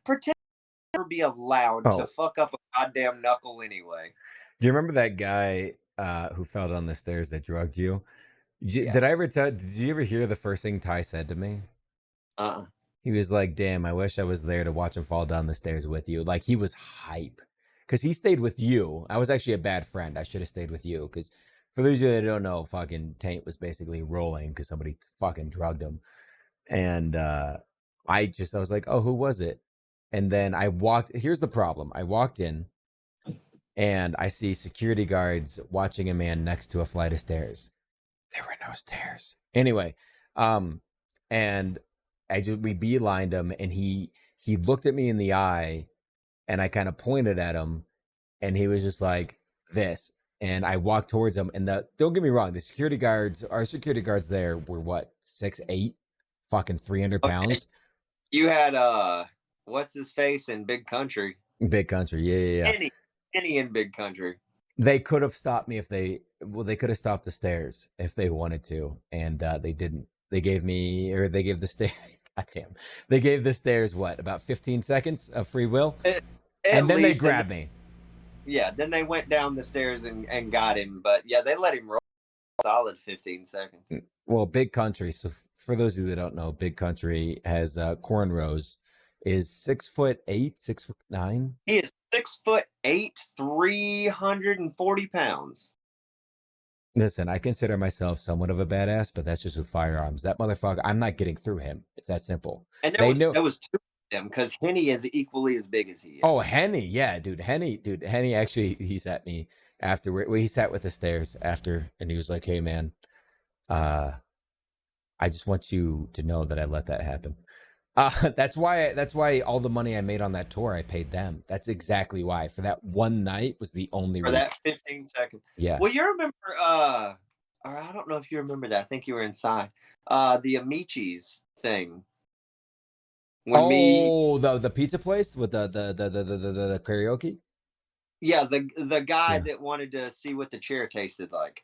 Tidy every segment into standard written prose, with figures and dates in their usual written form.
pretend to never be allowed to Oh, fuck up a goddamn knuckle anyway. do you remember that guy who fell down the stairs that drugged you? Did I Yes. ever tell? Did you ever hear the first thing Ty said to me? Uh-uh. He was like, "Damn, I wish I was there to watch him fall down the stairs with you." Like he was hype because he stayed with you. I was actually a bad friend. I should have stayed with you because for those of you that don't know, fucking Taint was basically rolling because somebody fucking drugged him, and I was like, "Oh, who was it?" And then I walked. Here's the problem: I walked in and I see security guards watching a man next to a flight of stairs. There were no stairs. Anyway, um, and we beelined him, and he looked at me in the eye, and I kind of pointed at him, and he was just like this, and I walked towards him, and the don't get me wrong, our security guards there were what 6'8", fucking 300 Okay, pounds, you had what's his face in Big Country? big country, yeah, yeah, yeah. Any any in Big Country. They could have stopped me if they could have stopped the stairs if they wanted to, and they didn't. They gave the stairs. Goddamn, they gave the stairs what about 15 seconds of free will, At and then they least, and grabbed me. yeah, then they went down the stairs and got him. But yeah, they let him roll a solid 15 seconds. Well, big country. So for those of you that don't know, big country has cornrows. Is 6'8", 6'9". He is 6'8", 340 pounds. Listen, I consider myself somewhat of a badass, but that's just with firearms. That motherfucker, I'm not getting through him. It's that simple. And They knew. there was two of them because Henny is equally as big as he Oh, is. Henny, yeah, dude, Henny actually he sat me after he sat with the stairs after, and he was like, "Hey, man, uh, I just want you to know that I let that happen." That's why all the money I made on that tour I paid them. That's exactly why. For that one night was the only For reason. that 15 seconds. Yeah. Well, you remember, or I don't know if you remember that. I think you were inside. The Amicis thing. When me, Oh, the pizza place with the karaoke. yeah, the guy Yeah. that wanted to see what the chair tasted like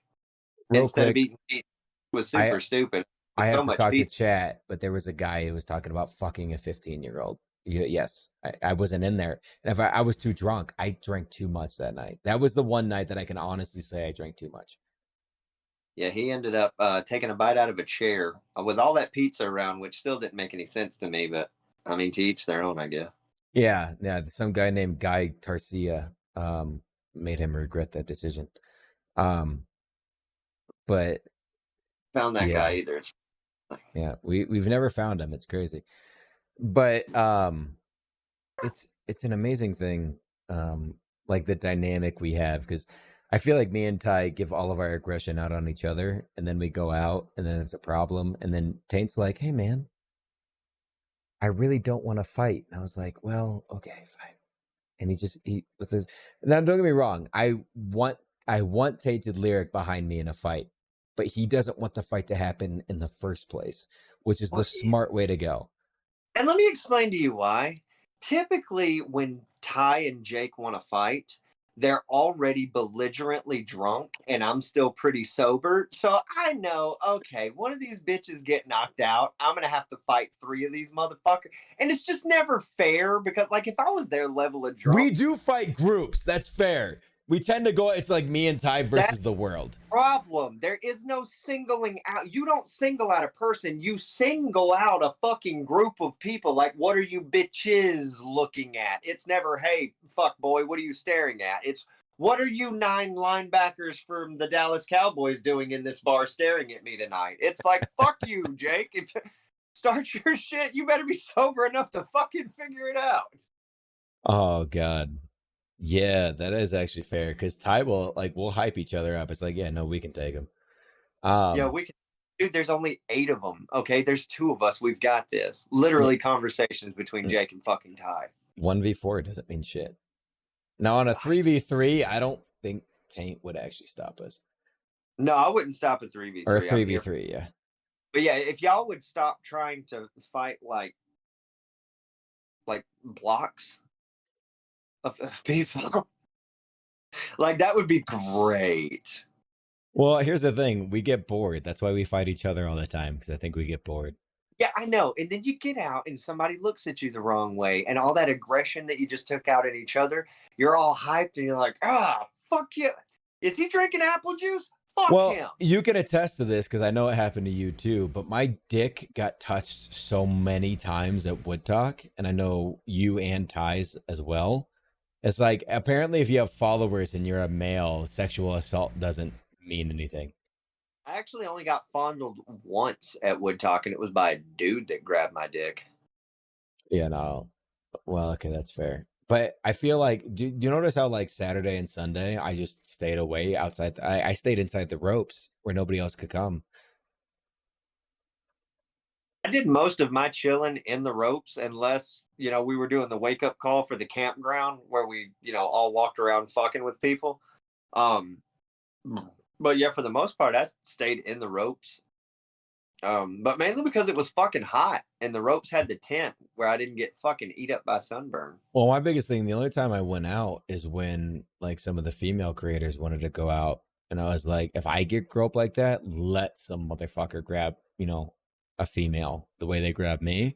Real instead of quick, eating pizza was I super stupid. I So have to much talk to pizza. chat, but there was a guy who was talking about fucking a 15-year-old. Yes, I wasn't in there. And if I was too drunk, I drank too much that night. That was the one night that I can honestly say I drank too much. Yeah, he ended up taking a bite out of a chair with all that pizza around, which still didn't make any sense to me. But I mean, to each their own, I guess. Yeah, yeah. Some guy named Guy Tarcia made him regret that decision. Um, but Found that guy yeah, either. It's like, yeah. We've never found him. It's crazy. But it's an amazing thing, like the dynamic we have because I feel like me and Ty give all of our aggression out on each other, and then we go out, and then it's a problem, and then Taint's like, "Hey, man, I really don't want to fight," and I was like, "Well, okay, fine." And he with his now. Don't get me wrong, I want Tainted Lyric behind me in a fight, but he doesn't want the fight to happen in the first place, which is the well, smart way to go. and let me explain to you why. Typically, when Ty and Jake want to fight, they're already belligerently drunk, and I'm still pretty sober. So I know, okay, one of these bitches get knocked out. I'm gonna have to fight three of these motherfuckers, and it's just never fair because, like, if I was their level of drunk, We do fight groups. That's fair. We tend to go. It's like me and Ty that's versus the world. problem. There is no singling out. You don't single out a person. You single out a fucking group of people. Like, what are you bitches looking at? It's never, hey, fuck boy, what are you staring at? It's, what are you nine linebackers from the Dallas Cowboys doing in this bar staring at me tonight? It's like, fuck you, Jake. If start your shit, you better be sober enough to fucking figure it out. Oh God. Yeah, that is actually fair because Ty will like we'll hype each other up. It's like, yeah, no, we can take him. Yeah, Um, we can. Dude, there's only eight of them. Okay, there's two of us. We've got this. Literally conversations between Jake and fucking Ty. 1v4 doesn't mean shit. Now on a 3v3, I don't think Taint would actually stop us. No, I wouldn't stop at three v Or a three. I'm here. 3v3, yeah. But yeah, if y'all would stop trying to fight like blocks of people, like that would be great. Well, here's the thing: we get bored. That's why we fight each other all the time because I think we get bored. Yeah, I know. And then you get out and somebody looks at you the wrong way, and all that aggression that you just took out at each other, you're all hyped and you're like, ah, fuck you. Is he drinking apple juice? Fuck Well, him. you can attest to this because I know it happened to you too. But my dick got touched so many times at Wood Talk, and I know you and Ty's as well. It's like apparently, if you have followers and you're a male, sexual assault doesn't mean anything. I actually only got fondled once at Wood Talk, and it was by a dude that grabbed my dick. Yeah, no. Well, okay, that's fair. But I feel like, do you notice how like Saturday and Sunday I just stayed away outside? I stayed inside the ropes where nobody else could come. I did most of my chilling in the ropes, unless we were doing the wake up call for the campground where we all walked around fucking with people. Um, but yeah, for the most part, I stayed in the ropes. But mainly because it was fucking hot, and the ropes had the tent where I didn't get fucking eat up by sunburn. Well, my biggest thing, the only time I went out is when like some of the female creators wanted to go out. And I was like, if I get groped like that, let some motherfucker grab, a female the way they grabbed me.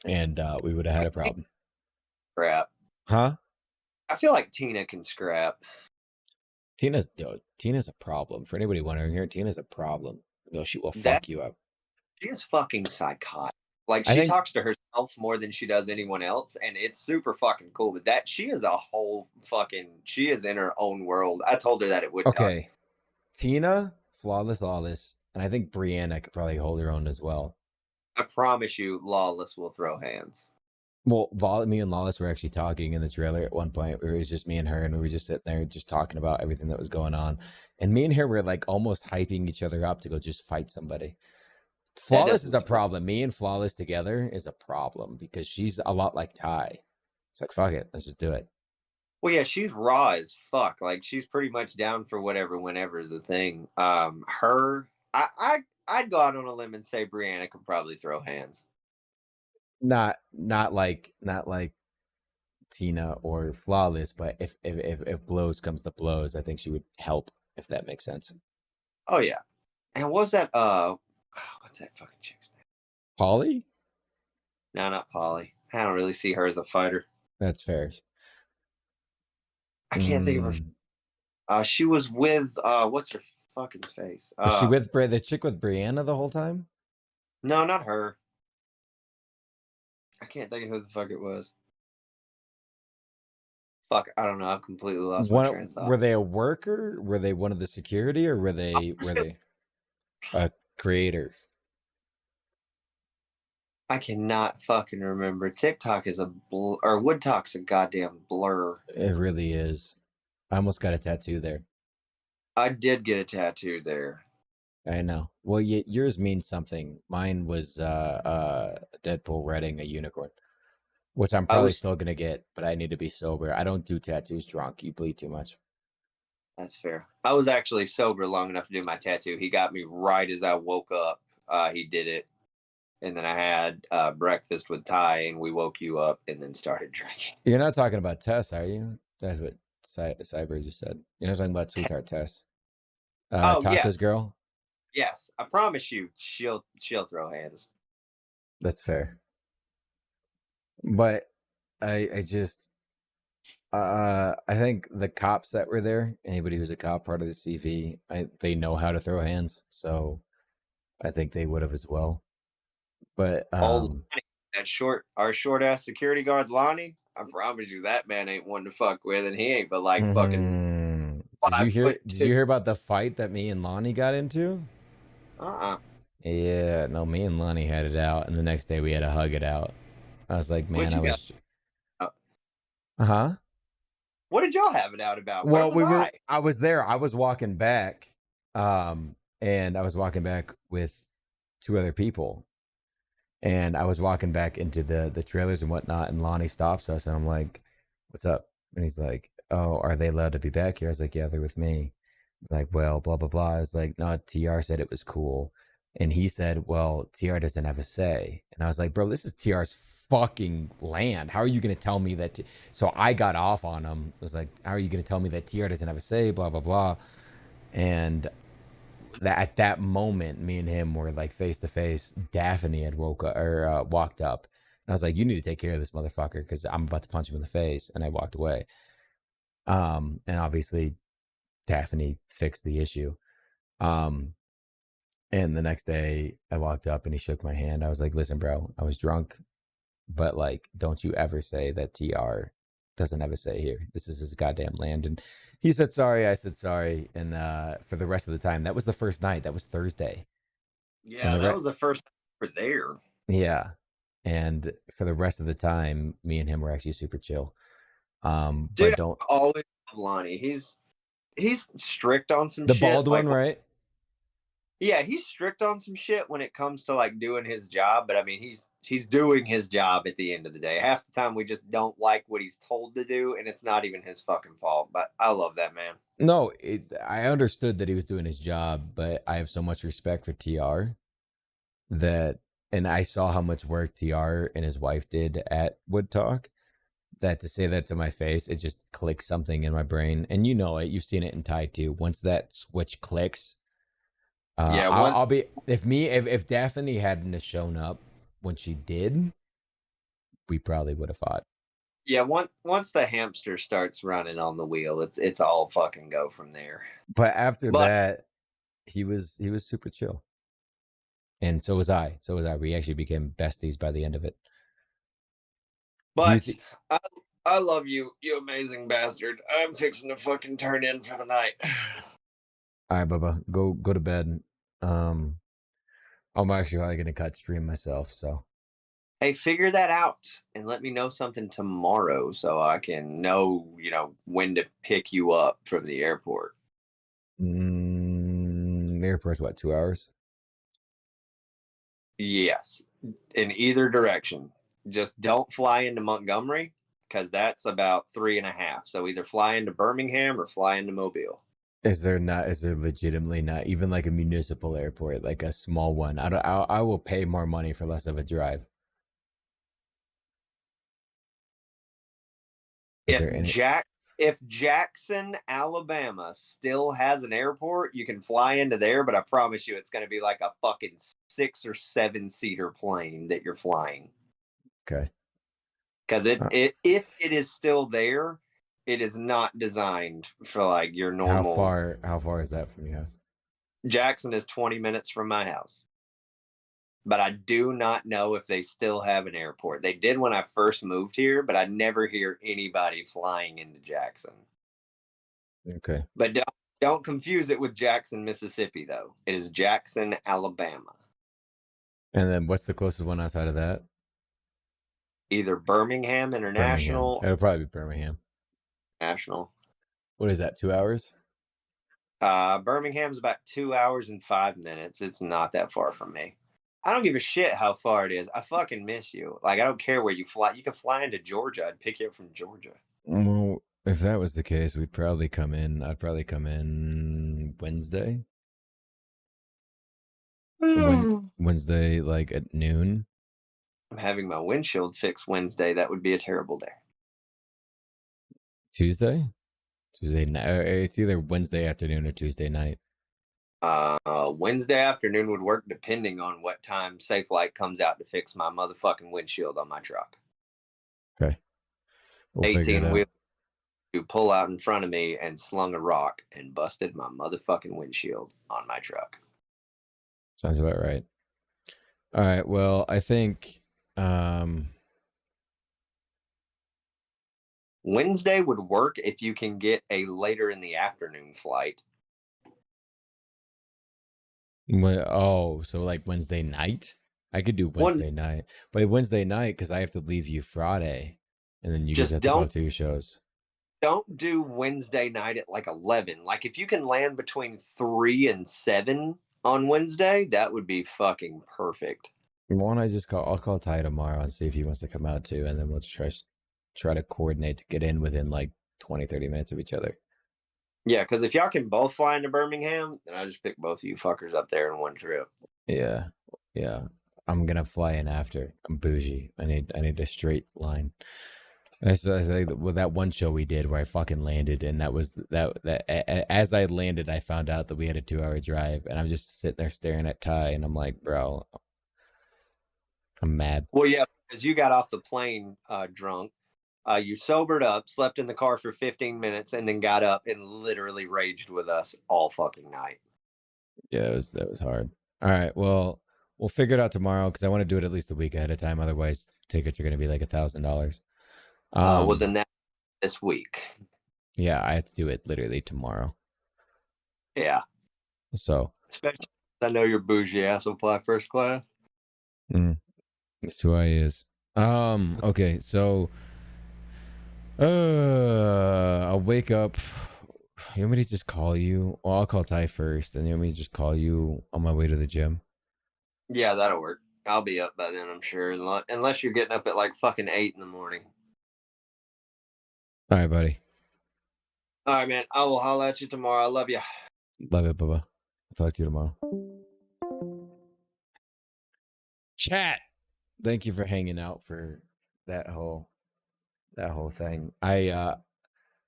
And we would have had a problem. Scrap. Huh? I feel like Tina can scrap. Tina's a problem. For anybody wondering here, Tina's a problem. She will That fuck you up. she is fucking psychotic. Like, I she think, talks to herself more than she does anyone else, and it's super fucking cool. But that she is a whole fucking she is in her own world. I told her that it would talk. okay, Tina, flawless, lawless. And I think Brianna could probably hold her own as well. I promise you, Lawless will throw hands. Well, me and Lawless were actually talking in the trailer at one point. It was just me and her, and we were just sitting there just talking about everything that was going on. And me and her were like almost hyping each other up to go just fight somebody. That Flawless is doesn't a scare. problem. Me and Flawless together is a problem because she's a lot like Ty. It's like, fuck it, let's just do it. Well, yeah, she's raw as fuck. Like, she's pretty much down for whatever, whenever is the thing. I'd go out on a limb and say Brianna could probably throw hands. Not like Tina or Flawless, but if blows comes to blows, I think she would help, if that makes sense. Oh yeah. And what was that? What's that fucking chick's name? Polly? No, not Polly. I don't really see her as a fighter. That's fair. I can't think of her. Mm. She was with what's her fucking face? Was she with the chick with Brianna the whole time? No, not her. I can't think of who the fuck it was. Fuck, I don't know. I've completely lost my train of thought. Were they a worker? Were they one of the security, or were they a creator? I cannot fucking remember. TikTok is a blur, or Wood Talk's a goddamn blur. It really is. I almost got a tattoo there. I did get a tattoo there. I know. Well, yours means something. Mine was Deadpool riding a unicorn, which I'm I probably was still gonna get, but I need to be sober. I don't do tattoos drunk. You bleed too much. That's fair. I was actually sober long enough to do my tattoo. He got me right as I woke up. He did it, and then I had breakfast with Ty, and we woke you up, and then started drinking. You're not talking about Tess, are you? That's what Cyber just said. You're not talking about Sweetheart Tess. Oh Tacos yes, girl. yes. I promise you, she'll throw hands. That's fair. But I just I think the cops that were there, anybody who's a cop part of the CV, they know how to throw hands, so I think they would have as well. But Old Lonnie, our short ass security guard Lonnie. I promise you, that man ain't one to fuck with, and he ain't but like fucking did you 5 foot did two. you hear about the fight that me and Lonnie got into? Uh-uh. Yeah, no, me and Lonnie had it out, and the next day we had to hug it out. I was like, What man, you I got? was, Uh, huh? what did y'all have it out about? Where Well, was I? I was there. I was walking back, and I was walking back with two other people, and I was walking back into the trailers and whatnot, and Lonnie stops us, and I'm like, "What's up?" And he's like, "Oh, are they allowed to be back here?" I was like, "Yeah, they're with me." Like, well, blah blah blah. I was like, "No, TR said it was cool," and he said, "Well, TR doesn't have a say," and I was like, "Bro, this is TR's fucking land. How are you gonna tell me that?" So I got off on him. I was like, "How are you gonna tell me that TR doesn't have a say?" Blah blah blah, and that at that moment, me and him were like face to face. Daphne had woke up or walked up, and I was like, "You need to take care of this motherfucker because I'm about to punch him in the face." And I walked away. And obviously, Daphne fixed the issue. Um, and the next day, I walked up and he shook my hand. I was like, "Listen, bro, I was drunk, but like, don't you ever say that TR doesn't have a say here. This is his goddamn land." And he said sorry. I said sorry. And for the rest of the time, that was the first night. That was Thursday. And Yeah, the that was the first time we were there. yeah, and for the rest of the time, me and him were actually super chill. Dude, But don't I always love Lonnie. He's strict on some the shit. bald Like, one, right? yeah, he's strict on some shit when it comes to like doing his job. But I mean, he's doing his job at the end of the day. Half the time, we just don't like what he's told to do, and it's not even his fucking fault. But I love that man. No, I understood that he was doing his job, but I have so much respect for TR that, and I saw how much work TR and his wife did at Wood Talk. That to say that to my face, it just clicks something in my brain, and you know it. You've seen it in Thai too. Once that switch clicks, Yeah, I'll be if Daphne hadn't have shown up when she did, we probably would have fought. yeah. Once the hamster starts running on the wheel, it's all fucking go from there. But after But that, he was super chill, and so was I. So was I. We actually became besties by the end of it. He's but I I love you, you amazing bastard. I'm fixing to fucking turn in for the night. all right, Bubba. Go to bed. Um, I'm actually probably gonna cut stream myself. So Hey, figure that out and let me know something tomorrow so I can know, when to pick you up from the airport. airport's what, 2 hours? Yes, in either direction. Just don't fly into Montgomery because that's about 3.5. So either fly into Birmingham or fly into Mobile. Is there not? Is there legitimately not even like a municipal airport, like a small one? I don't. I will pay more money for less of a drive. Is If there any? Jack if Jackson, Alabama still has an airport, you can fly into there, but I promise you it's going to be like a fucking 6 or 7 seater plane that you're flying. Okay. Because Uh, if it is still there, it is not designed for like your how normal. far? How far is that from your house? Jackson is 20 minutes from my house. But I do not know if they still have an airport. They did when I first moved here, but I never hear anybody flying into Jackson. Okay. But don't confuse it with Jackson, Mississippi, though. It is Jackson, Alabama. And then what's the closest one outside of that? Either Birmingham Birmingham. International, It'll probably be Birmingham. National. What is that? 2 hours? Birmingham's about 2 hours and 5 minutes. It's not that far from me. I don't give a shit how far it is. I fucking miss you. Like, I don't care where you fly. You can fly into Georgia. I'd pick you up from Georgia. Well, if that was the case, we'd probably come in. I'd probably come in Wednesday. I'm Wednesday, like at noon. having my windshield fixed Wednesday. That would be a terrible day. Tuesday. Tuesday night. It's either Wednesday afternoon or Tuesday night. Wednesday afternoon would work depending on what time Safelite comes out to fix my motherfucking windshield on my truck. Okay. We'll figure it 18 wheel out. to pull out in front of me and slung a rock and busted my motherfucking windshield on my truck. Sounds about right. All right. Well, I think Wednesday would work if you can get a later in the afternoon flight. so like Wednesday night? I could do One, Wednesday night. But Wednesday night cuz I have to leave you Friday and then you guys just have to go don't to your shows. don't do Wednesday night at like 11. Like if you can land between 3 and 7 on Wednesday, that would be fucking perfect. Why don't I just call? I'll call Ty tomorrow and see if he wants to come out too, and then we'll try to coordinate to get in within like 20, 30 minutes of each other. Yeah, because if y'all can both fly into Birmingham, then I just pick both of you fuckers up there in one trip. Yeah, yeah. I'm gonna fly in after. I'm bougie. I need a straight line. I say with that one show we did where I fucking landed, and that was as I landed, I found out that we had a 2 hour drive, and I'm just sitting there staring at Ty, and I'm like, bro, I'm mad. Well, yeah, because you got off the plane drunk. You sobered up, slept in the car for 15 minutes, and then got up and literally raged with us all fucking night. Yeah, that was hard. All right, well, we'll figure it out tomorrow because I want to do it at least a week ahead of time. Otherwise, tickets are going to be like $1,000. Well, then that this week. Yeah, I have to do it literally tomorrow. Yeah. So, Especially I know your bougie ass will fly first class. that's who I is. Okay, so I'll wake up. You want me to just call you? Well, I'll call Ty first, and you want me to just call you on my way to the gym? Yeah, that'll work. I'll be up by then, I'm sure. Unless you're getting up at like fucking 8 in the morning. All right, buddy. All right, man. I will holler at you tomorrow. I love you. Love it, Bubba. I'll talk to you tomorrow. Chat. Thank you for hanging out for that whole thing.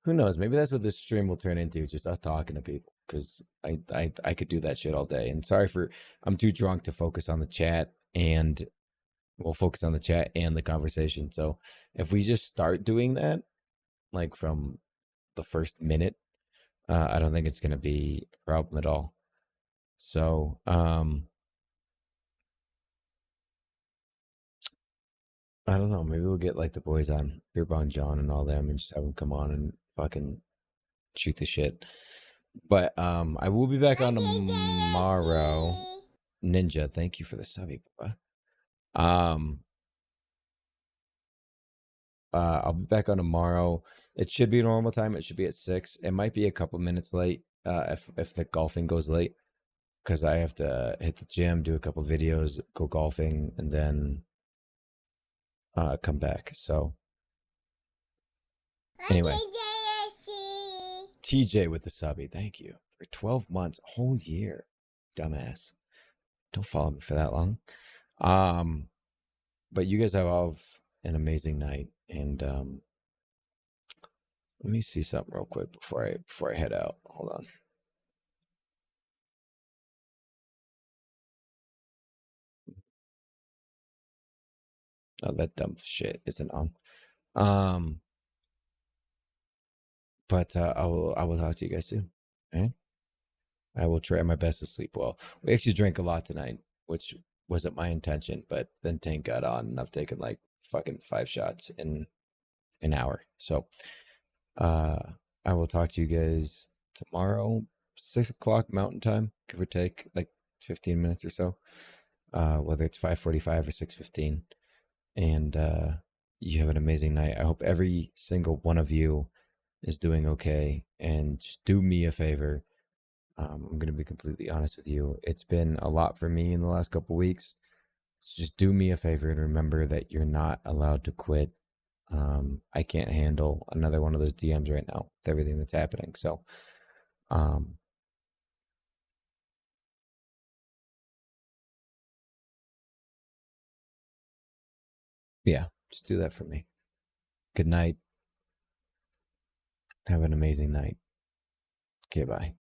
Who knows? Maybe that's what this stream will turn into, just us talking to people. Because I could do that shit all day. And sorry for I'm too drunk to focus on the chat, and we'll focus on the chat and the conversation. So if we just start doing that, like from the first minute, I don't think it's gonna be a problem at all. So I don't know. Maybe we'll get like the boys on Beer Bong John and all them, and just have them come on and fucking shoot the shit. But I will be back on tomorrow. Ninja, thank you for the subby, Bubba. I'll be back on tomorrow. It should be normal time. It should be at 6. It might be a couple minutes late if the golfing goes late, because I have to hit the gym, do a couple videos, go golfing, and then come back. So anyway, TJ with the subby, thank you for 12 months, a whole year, dumbass. Don't follow me for that long. But you guys have all an amazing night, and let me see something real quick before I head out. Hold on. Oh, that dumb shit isn't on. But I will talk to you guys soon. Okay? I will try my best to sleep well. We actually drank a lot tonight, which wasn't my intention, but then Tank got on, and I've taken like fucking 5 shots in an hour. So I will talk to you guys tomorrow, 6 o'clock Mountain Time, give or take like 15 minutes or so. Whether it's 5:45 or 6:15. And you have an amazing night. I hope every single one of you is doing okay. And just do me a favor. I'm going to be completely honest with you. It's been a lot for me in the last couple weeks. So just do me a favor and remember that you're not allowed to quit. I can't handle another one of those DMs right now with everything that's happening. So, yeah, just do that for me. Good night. Have an amazing night. Okay, bye.